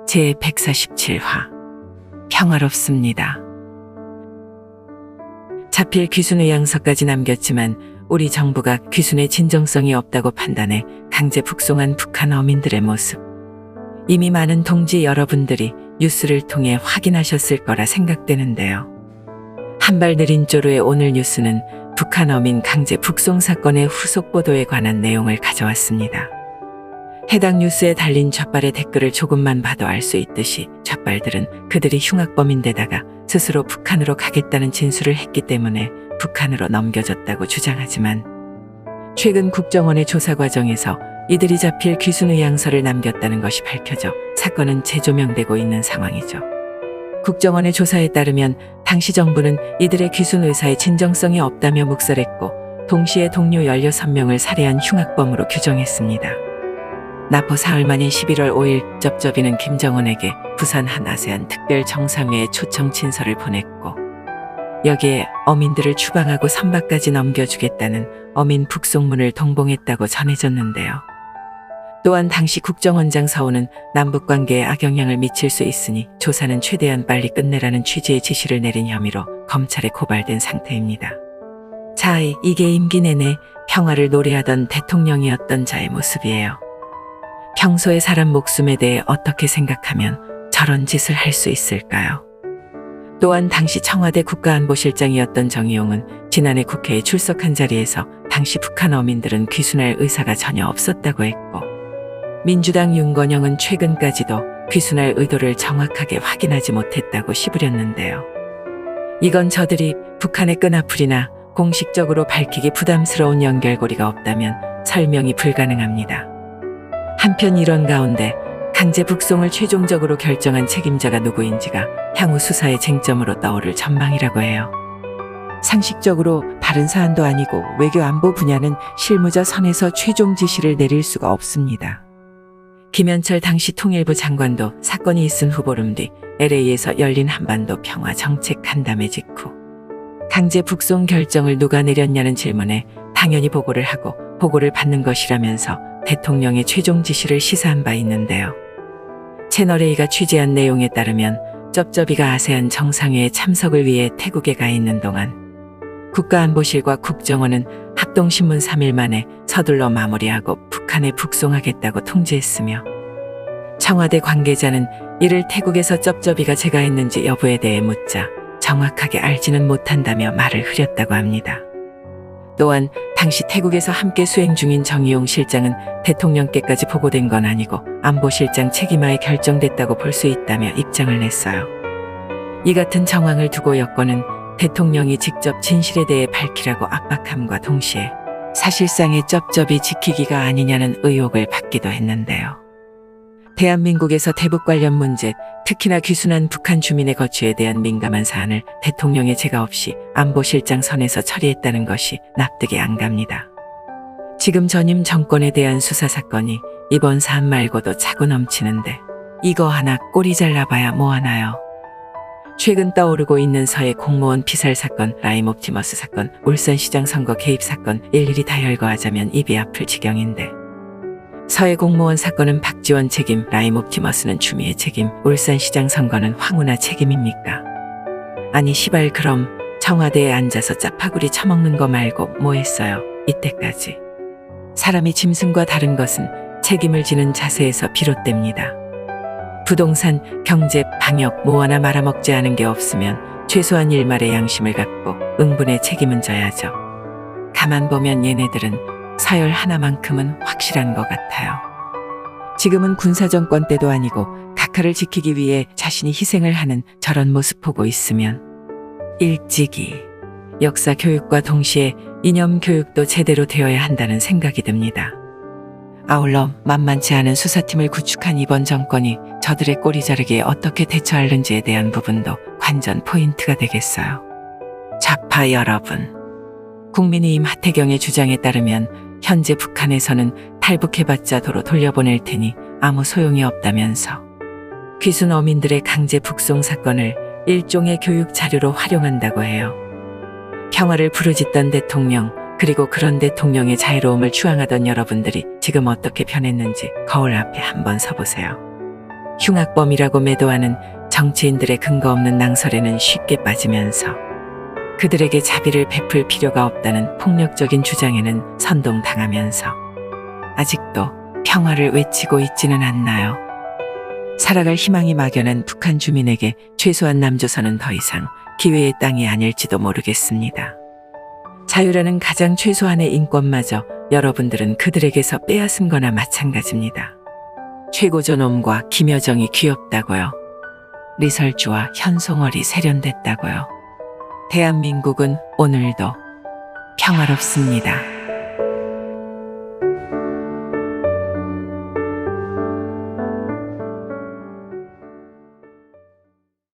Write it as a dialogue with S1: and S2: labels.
S1: 제147화 평화롭습니다. 자필 귀순 의향서까지 남겼지만 우리 정부가 귀순의 진정성이 없다고 판단해 강제 북송한 북한 어민들의 모습. 이미 많은 동지 여러분들이 뉴스를 통해 확인하셨을 거라 생각되는데요. 한 발 느린 쪼르의 오늘 뉴스는 북한 어민 강제 북송 사건의 후속 보도에 관한 내용을 가져왔습니다. 해당 뉴스에 달린 좌빨의 댓글을 조금만 봐도 알 수 있듯이 좌빨들은 그들이 흉악범인데다가 스스로 북한으로 가겠다는 진술을 했기 때문에 북한으로 넘겨졌다고 주장하지만 최근 국정원의 조사 과정에서 이들이 자필 귀순 의향서를 남겼다는 것이 밝혀져 사건은 재조명되고 있는 상황이죠. 국정원의 조사에 따르면 당시 정부는 이들의 귀순 의사의 진정성이 없다며 묵살했고 동시에 동료 16명을 살해한 흉악범으로 규정했습니다. 나포 사흘 만인 11월 5일 쩝쩝이는 김정은에게 부산 한 아세안 특별 정상회의 초청 친서를 보냈고 여기에 어민들을 추방하고 선박까지 넘겨주겠다는 어민 북송문을 동봉했다고 전해졌는데요. 또한 당시 국정원장 서훈은 남북관계에 악영향을 미칠 수 있으니 조사는 최대한 빨리 끝내라는 취지의 지시를 내린 혐의로 검찰에 고발된 상태입니다. 자, 이게 임기 내내 평화를 노래하던 대통령이었던 자의 모습이에요. 평소에 사람 목숨에 대해 어떻게 생각하면 저런 짓을 할 수 있을까요? 또한 당시 청와대 국가안보실장이었던 정의용은 지난해 국회에 출석한 자리에서 당시 북한 어민들은 귀순할 의사가 전혀 없었다고 했고 민주당 윤건영은 최근까지도 귀순할 의도를 정확하게 확인하지 못했다고 씹으렸는데요. 이건 저들이 북한의 끈앞풀이나 공식적으로 밝히기 부담스러운 연결고리가 없다면 설명이 불가능합니다. 한편 이런 가운데 강제 북송을 최종적으로 결정한 책임자가 누구인지가 향후 수사의 쟁점으로 떠오를 전망이라고 해요. 상식적으로 다른 사안도 아니고 외교 안보 분야는 실무자 선에서 최종 지시를 내릴 수가 없습니다. 김현철 당시 통일부 장관도 사건이 있은 후 보름 뒤 LA에서 열린 한반도 평화 정책 간담회 직후 강제 북송 결정을 누가 내렸냐는 질문에 당연히 보고를 하고 보고를 받는 것이라면서 대통령의 최종 지시를 시사한 바 있는데요. 채널A가 취재한 내용에 따르면 쩝쩝이가 아세안 정상회에 참석을 위해 태국에 가 있는 동안 국가안보실과 국정원은 합동신문 3일 만에 서둘러 마무리하고 북한에 북송하겠다고 통지했으며 청와대 관계자는 이를 태국에서 쩝쩝이가 제가 했는지 여부에 대해 묻자 정확하게 알지는 못한다며 말을 흐렸다고 합니다. 또한 당시 태국에서 함께 수행 중인 정의용 실장은 대통령께까지 보고된 건 아니고 안보실장 책임하에 결정됐다고 볼 수 있다며 입장을 냈어요. 이 같은 정황을 두고 여권은 대통령이 직접 진실에 대해 밝히라고 압박함과 동시에 사실상의 쩝쩝이 지키기가 아니냐는 의혹을 받기도 했는데요. 대한민국에서 대북 관련 문제, 특히나 귀순한 북한 주민의 거취에 대한 민감한 사안을 대통령의 제가 없이 안보실장 선에서 처리했다는 것이 납득이 안 갑니다. 지금 전임 정권에 대한 수사 사건이 이번 사안 말고도 차고 넘치는데 이거 하나 꼬리 잘라봐야 뭐하나요? 최근 떠오르고 있는 서해 공무원 피살 사건, 라임 옵티머스 사건, 울산시장 선거 개입 사건 일일이 다 열거하자면 입이 아플 지경인데 서해 공무원 사건은 박지원 책임, 라임 옵티머스는 추미애 책임, 울산시장 선거는 황운하 책임입니까? 아니 시발 그럼 청와대에 앉아서 짜파구리 처먹는 거 말고 뭐 했어요? 이때까지. 사람이 짐승과 다른 것은 책임을 지는 자세에서 비롯됩니다. 부동산, 경제, 방역 뭐 하나 말아먹지 않은 게 없으면 최소한 일말의 양심을 갖고 응분의 책임은 져야죠. 가만 보면 얘네들은 서열 하나만큼은 확실한 것 같아요. 지금은 군사정권 때도 아니고 각하를 지키기 위해 자신이 희생을 하는 저런 모습 보고 있으면 일찍이 역사 교육과 동시에 이념 교육도 제대로 되어야 한다는 생각이 듭니다. 아울러 만만치 않은 수사팀을 구축한 이번 정권이 저들의 꼬리 자르기에 어떻게 대처하는지에 대한 부분도 관전 포인트가 되겠어요. 좌파 여러분, 국민의힘 하태경의 주장에 따르면 현재 북한에서는 탈북해봤자 도로 돌려보낼 테니 아무 소용이 없다면서 귀순 어민들의 강제 북송 사건을 일종의 교육 자료로 활용한다고 해요. 평화를 부르짖던 대통령, 그리고 그런 대통령의 자유로움을 추앙하던 여러분들이 지금 어떻게 변했는지 거울 앞에 한번 서보세요. 흉악범이라고 매도하는 정치인들의 근거 없는 낭설에는 쉽게 빠지면서 그들에게 자비를 베풀 필요가 없다는 폭력적인 주장에는 선동당하면서 아직도 평화를 외치고 있지는 않나요? 살아갈 희망이 막연한 북한 주민에게 최소한 남조선은 더 이상 기회의 땅이 아닐지도 모르겠습니다. 자유라는 가장 최소한의 인권마저 여러분들은 그들에게서 빼앗은 거나 마찬가지입니다. 최고존엄과 김여정이 귀엽다고요. 리설주와 현송월이 세련됐다고요. 대한민국은 오늘도 평화롭습니다.